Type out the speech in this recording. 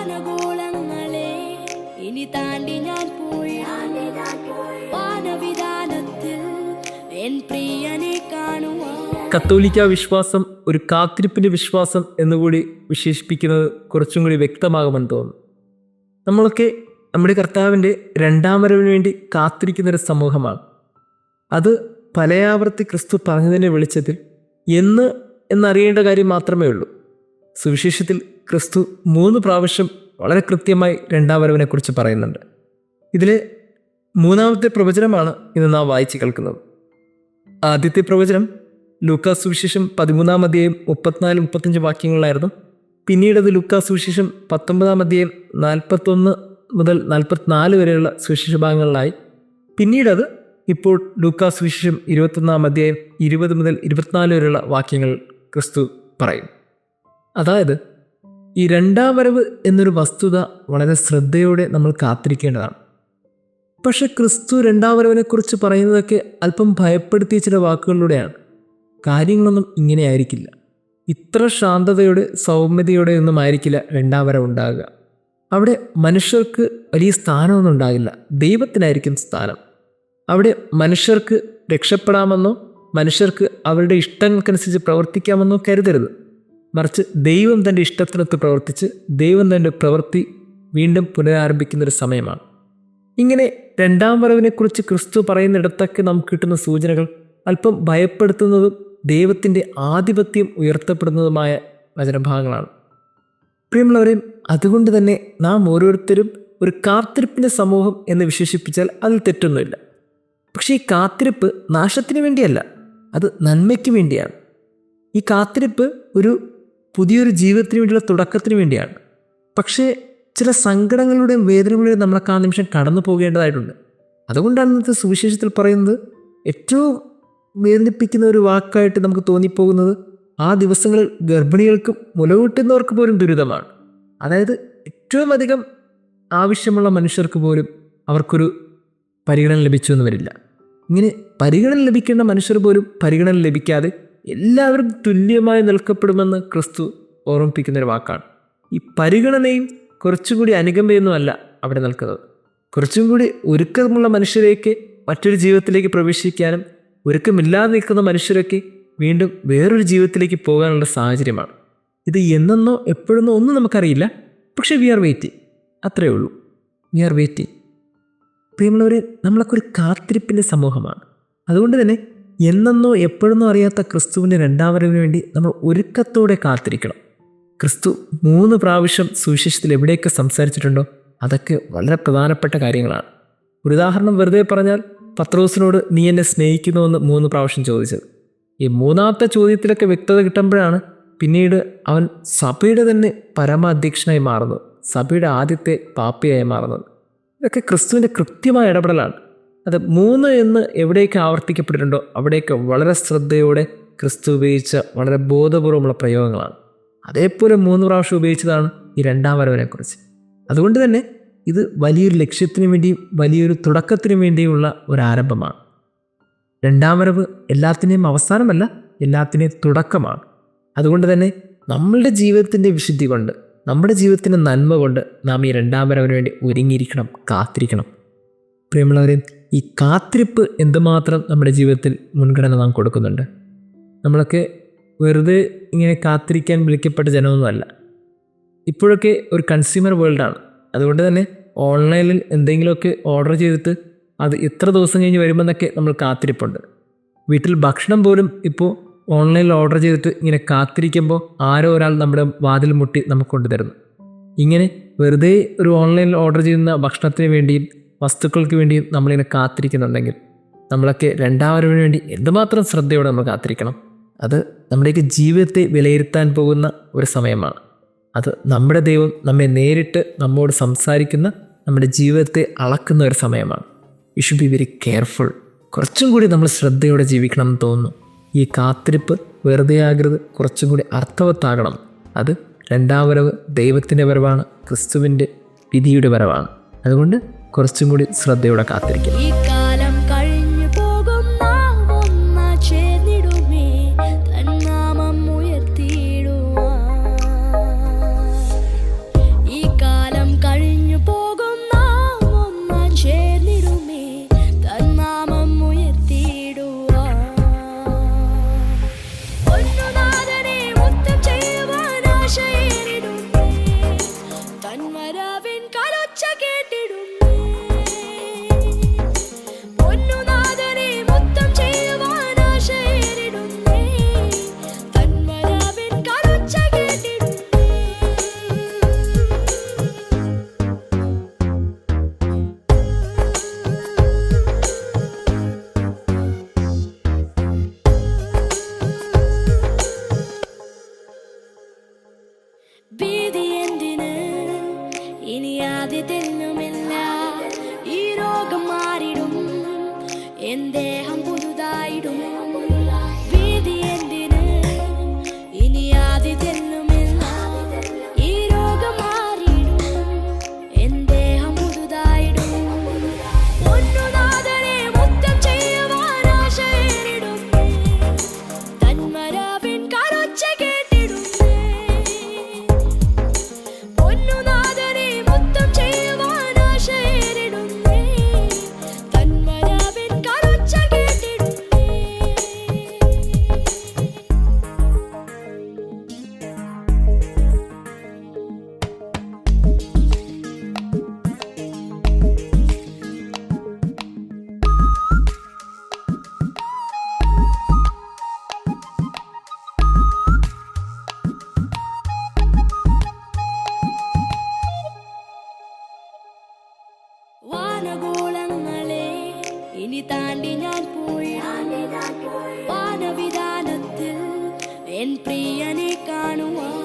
വാനഗോളങ്ങളെ ഇനി താണ്ടി ഞാൻ പോയി വാനവിധാനത്തിൽ എൻ പ്രിയനെ കാണുവാൻ. കത്തോലിക്ക വിശ്വാസം ഒരു കാത്തിരിപ്പിൻ്റെ വിശ്വാസം എന്നുകൂടി വിശേഷിപ്പിക്കുന്നത് കുറച്ചും കൂടി വ്യക്തമാകുമെന്ന് തോന്നുന്നു. നമ്മളൊക്കെ നമ്മുടെ കർത്താവിൻ്റെ രണ്ടാം വരവിന് വേണ്ടി കാത്തിരിക്കുന്നൊരു സമൂഹമാണ്. അത് പലയാവർത്തി ക്രിസ്തു പറഞ്ഞതിൻ്റെ വെളിച്ചത്തിൽ എന്നറിയേണ്ട കാര്യം മാത്രമേ ഉള്ളൂ. സുവിശേഷത്തിൽ ക്രിസ്തു 3 പ്രാവശ്യം വളരെ കൃത്യമായി രണ്ടാം വരവിനെക്കുറിച്ച് പറയുന്നുണ്ട്. ഇതിലെ 3ാമത്തെ പ്രവചനമാണ് ഇന്ന് നാം വായിച്ച് കേൾക്കുന്നത്. ആദ്യത്തെ പ്രവചനം ലൂക്കാസ് സുവിശേഷം 13-ാം അധ്യായം 34-35 വാക്യങ്ങളിലായിരുന്നു. പിന്നീടത് ലൂക്കാസ് സുവിശേഷം 19-ാം അധ്യായം 41 മുതൽ 44 വരെയുള്ള സുവിശേഷ ഭാഗങ്ങളിലായി. പിന്നീടത് ഇപ്പോൾ ലൂക്കാസ് സുവിശേഷം 21-ാം അധ്യായം 20 മുതൽ 24 വരെയുള്ള വാക്യങ്ങൾ ക്രിസ്തു പറയും. അതായത് ഈ രണ്ടാം വരവ് എന്നൊരു വസ്തുത വളരെ ശ്രദ്ധയോടെ നമ്മൾ കാത്തിരിക്കേണ്ടതാണ്. പക്ഷെ ക്രിസ്തു രണ്ടാം വരവിനെക്കുറിച്ച് പറയുന്നതൊക്കെ അല്പം ഭയപ്പെടുത്തിയ ചില വാക്കുകളിലൂടെയാണ്. കാര്യങ്ങളൊന്നും ഇങ്ങനെ ആയിരിക്കില്ല. ഇത്ര ശാന്തതയോടെ സൗമ്യതയോടെ ഒന്നും ആയിരിക്കില്ല രണ്ടാം വരവ് ഉണ്ടാകുക. അവിടെ മനുഷ്യർക്ക് വലിയ സ്ഥാനമൊന്നും ഉണ്ടാകില്ല, ദൈവത്തിനായിരിക്കും സ്ഥാനം. അവിടെ മനുഷ്യർക്ക് രക്ഷപ്പെടാമെന്നോ മനുഷ്യർക്ക് അവരുടെ ഇഷ്ടങ്ങൾക്കനുസരിച്ച് പ്രവർത്തിക്കാമെന്നോ കരുതരുത്. മറിച്ച് ദൈവം തൻ്റെ ഇഷ്ടത്തിനൊത്ത് പ്രവർത്തിച്ച് ദൈവം തൻ്റെ പ്രവൃത്തി വീണ്ടും പുനരാരംഭിക്കുന്നൊരു സമയമാണ്. ഇങ്ങനെ രണ്ടാം വരവിനെക്കുറിച്ച് ക്രിസ്തു പറയുന്നിടത്തൊക്കെ നമുക്ക് കിട്ടുന്ന സൂചനകൾ അല്പം ഭയപ്പെടുത്തുന്നതും ദൈവത്തിൻ്റെ ആധിപത്യം ഉയർത്തപ്പെടുന്നതുമായ വചനഭാഗങ്ങളാണ്. പ്രിയമുള്ളവരെയും, അതുകൊണ്ട് തന്നെ നാം ഓരോരുത്തരും ഒരു കാത്തിരിപ്പിൻ്റെ സമൂഹം എന്ന് വിശേഷിപ്പിച്ചാൽ അതിൽ തെറ്റൊന്നുമില്ല. പക്ഷേ ഈ കാത്തിരിപ്പ് നാശത്തിന് വേണ്ടിയല്ല, അത് നന്മയ്ക്ക് വേണ്ടിയാണ്. ഈ കാത്തിരിപ്പ് ഒരു പുതിയൊരു ജീവിതത്തിന് വേണ്ടിയുള്ള തുടക്കത്തിന് വേണ്ടിയാണ്. പക്ഷേ ചില സങ്കടങ്ങളുടെയും വേദനകളുടെയും നമ്മളൊക്കെ ആ നിമിഷം കടന്നു പോകേണ്ടതായിട്ടുണ്ട്. അതുകൊണ്ടാണ് ഇന്നത്തെ സുവിശേഷത്തിൽ പറയുന്നത്, ഏറ്റവും വേദനിപ്പിക്കുന്ന ഒരു വാക്കായിട്ട് നമുക്ക് തോന്നിപ്പോകുന്നത് ആ ദിവസങ്ങളിൽ ഗർഭിണികൾക്കും മുലകൂട്ടുന്നവർക്ക് പോലും ദുരിതമാണ്. അതായത് ഏറ്റവും അധികം ആവശ്യമുള്ള മനുഷ്യർക്ക് പോലും അവർക്കൊരു പരിഗണന ലഭിച്ചു എന്ന് വരില്ല. ഇങ്ങനെ പരിഗണന ലഭിക്കേണ്ട മനുഷ്യർ പോലും പരിഗണന ലഭിക്കാതെ എല്ലാവരും തുല്യമായി നിൽക്കപ്പെടുമെന്ന് ക്രിസ്തു ഓർമ്മിപ്പിക്കുന്നൊരു വാക്കാണ്. ഈ പരിഗണനയും കുറച്ചും കൂടി അനുകമ്പയൊന്നുമല്ല അവിടെ നിൽക്കുന്നത്. കുറച്ചും കൂടി ഒരുക്കമുള്ള മനുഷ്യരേക്ക് മറ്റൊരു ജീവിതത്തിലേക്ക് പ്രവേശിക്കാനും ഒരുക്കമില്ലാതെ നിൽക്കുന്ന മനുഷ്യരൊക്കെ വീണ്ടും വേറൊരു ജീവിതത്തിലേക്ക് പോകാനുള്ള സാഹചര്യമാണ്. ഇത് എന്നെന്നോ എപ്പോഴെന്നോ ഒന്നും നമുക്കറിയില്ല. പക്ഷേ വി ആർ വെയിറ്റിംഗ്, അത്രയേ ഉള്ളൂ. We are waiting. പ്രിയമുള്ളവരെ, നമ്മളൊക്കെ ഒരു കാത്തിരിപ്പിൻ്റെ സമൂഹമാണ്. അതുകൊണ്ട് തന്നെ എന്നെന്നോ എപ്പോഴെന്നോ അറിയാത്ത ക്രിസ്തുവിൻ്റെ രണ്ടാം വരവിന് വേണ്ടി നമ്മൾ ഒരുക്കത്തോടെ കാത്തിരിക്കണം. ക്രിസ്തു 3 പ്രാവശ്യം സുവിശേഷത്തിൽ എവിടെയൊക്കെ സംസാരിച്ചിട്ടുണ്ടോ അതൊക്കെ വളരെ പ്രധാനപ്പെട്ട കാര്യങ്ങളാണ്. ഒരു ഉദാഹരണം വെറുതെ പറഞ്ഞാൽ, പത്രോസിനോട് നീ എന്നെ സ്നേഹിക്കുന്നുവെന്ന് 3 പ്രാവശ്യം ചോദിച്ചത്. ഈ 3ാമത്തെ ചോദ്യത്തിലൊക്കെ വ്യക്തത കിട്ടുമ്പോഴാണ് പിന്നീട് അവൻ സഭയുടെ തന്നെ പരമാധ്യക്ഷനായി മാറുന്നത്, സഭയുടെ ആദ്യത്തെ പാപ്പിയായി മാറുന്നത്. ഇതൊക്കെ ക്രിസ്തുവിൻ്റെ കൃത്യമായ ഇടപെടലാണ്. അത് 3 എന്ന് എവിടെയൊക്കെ ആവർത്തിക്കപ്പെട്ടിട്ടുണ്ടോ അവിടെയൊക്കെ വളരെ ശ്രദ്ധയോടെ ക്രിസ്തു ഉപയോഗിച്ച വളരെ ബോധപൂർവമുള്ള പ്രയോഗങ്ങളാണ്. അതേപോലെ 3 പ്രാവശ്യം ഉപയോഗിച്ചതാണ് ഈ രണ്ടാം വരവിനെക്കുറിച്ച്. അതുകൊണ്ട് തന്നെ ഇത് വലിയൊരു ലക്ഷ്യത്തിനു വേണ്ടിയും വലിയൊരു തുടക്കത്തിനു വേണ്ടിയുള്ള ഒരു ആരംഭമാണ്. രണ്ടാം വരവ് എല്ലാത്തിനെയും അവസാനമല്ല, എല്ലാത്തിനെയും തുടക്കമാണ്. അതുകൊണ്ട് തന്നെ നമ്മളുടെ ജീവിതത്തിൻ്റെ വിശുദ്ധി കൊണ്ട്, നമ്മുടെ ജീവിതത്തിൻ്റെ നന്മ കൊണ്ട് നാം ഈ രണ്ടാം വരവിന് വേണ്ടി ഒരുങ്ങിയിരിക്കണം, കാത്തിരിക്കണം. പ്രിയമുള്ളവരെ, ഈ കാത്തിരിപ്പ് എന്തുമാത്രം നമ്മുടെ ജീവിതത്തിൽ മുൻഗണന നാം കൊടുക്കുന്നുണ്ട്. നമ്മളൊക്കെ വെറുതെ ഇങ്ങനെ കാത്തിരിക്കാൻ വിളിക്കപ്പെട്ട ജനമൊന്നുമല്ല. ഇപ്പോഴൊക്കെ ഒരു കൺസ്യൂമർ വേൾഡാണ്. അതുകൊണ്ട് തന്നെ ഓൺലൈനിൽ എന്തെങ്കിലുമൊക്കെ ഓർഡർ ചെയ്തിട്ട് അത് എത്ര ദിവസം കഴിഞ്ഞ് വരുമെന്നൊക്കെ നമ്മൾ കാത്തിരിപ്പുണ്ട്. വീട്ടിൽ ഭക്ഷണം പോലും ഇപ്പോൾ ഓൺലൈനിൽ ഓർഡർ ചെയ്തിട്ട് ഇങ്ങനെ കാത്തിരിക്കുമ്പോൾ ആരോ ഒരാൾ നമ്മുടെ വാതിൽ മുട്ടി നമുക്ക് കൊണ്ടുതരുന്നു. ഇങ്ങനെ വെറുതെ ഒരു ഓൺലൈനിൽ ഓർഡർ ചെയ്യുന്ന ഭക്ഷണത്തിന് വേണ്ടിയും വസ്തുക്കൾക്ക് വേണ്ടിയും നമ്മളിങ്ങനെ കാത്തിരിക്കുന്നുണ്ടെങ്കിൽ നമ്മളൊക്കെ രണ്ടാം വരവിന് വേണ്ടി എന്തുമാത്രം ശ്രദ്ധയോടെ നമ്മൾ കാത്തിരിക്കണം. അത് നമ്മുടെയൊക്കെ ജീവിതത്തെ വിലയിരുത്താൻ പോകുന്ന ഒരു സമയമാണ്. അത് നമ്മുടെ ദൈവം നമ്മെ നേരിട്ട് നമ്മോട് സംസാരിക്കുന്ന, നമ്മുടെ ജീവിതത്തെ അളക്കുന്ന ഒരു സമയമാണ്. You should be very careful. കുറച്ചും കൂടി നമ്മൾ ശ്രദ്ധയോടെ ജീവിക്കണം എന്ന് തോന്നുന്നു. ഈ കാത്തിരിപ്പ് വെറുതെ ആകരുത്, കുറച്ചും കൂടി അർത്ഥവത്താകണം. അത് രണ്ടാം വരവ് ദൈവത്തിൻ്റെ വരവാണ്, ക്രിസ്തുവിൻ്റെ വിധിയുടെ വരവാണ്. അതുകൊണ്ട് കുറച്ചും കൂടി ശ്രദ്ധയോടെ കാത്തിരിക്കണം. ഈ എൻ ദേഹം പുതുതായിടും. ഭീതി എന്തിന്, ഇനി ആദി ചെല്ലുമില്ല. ഈ രോഗം മാറിയിടും, എൻ ദേഹം പുതുതായിടും. പൊന്നുനാഥനെ മുത്തം ചെയ്യുവാൻ ആശയേറിടുന്നേ. തന്മരാവിൻ കരൊച്ച കേട്ടിടുന്നേ. പൊന്നുനാഥനെ മുത്തം ചെയ്യുവാൻ ആശയേറിടുന്നേ. തന്മരാവിൻ കരൊച്ച കേട്ടിടുന്നേ. വാനഗോളങ്ങളെ ഇനി താണ്ടി ഞാൻ പോയി. വാനവിധാനത്തിൽ എൻ പ്രിയനെ കാണുവാൻ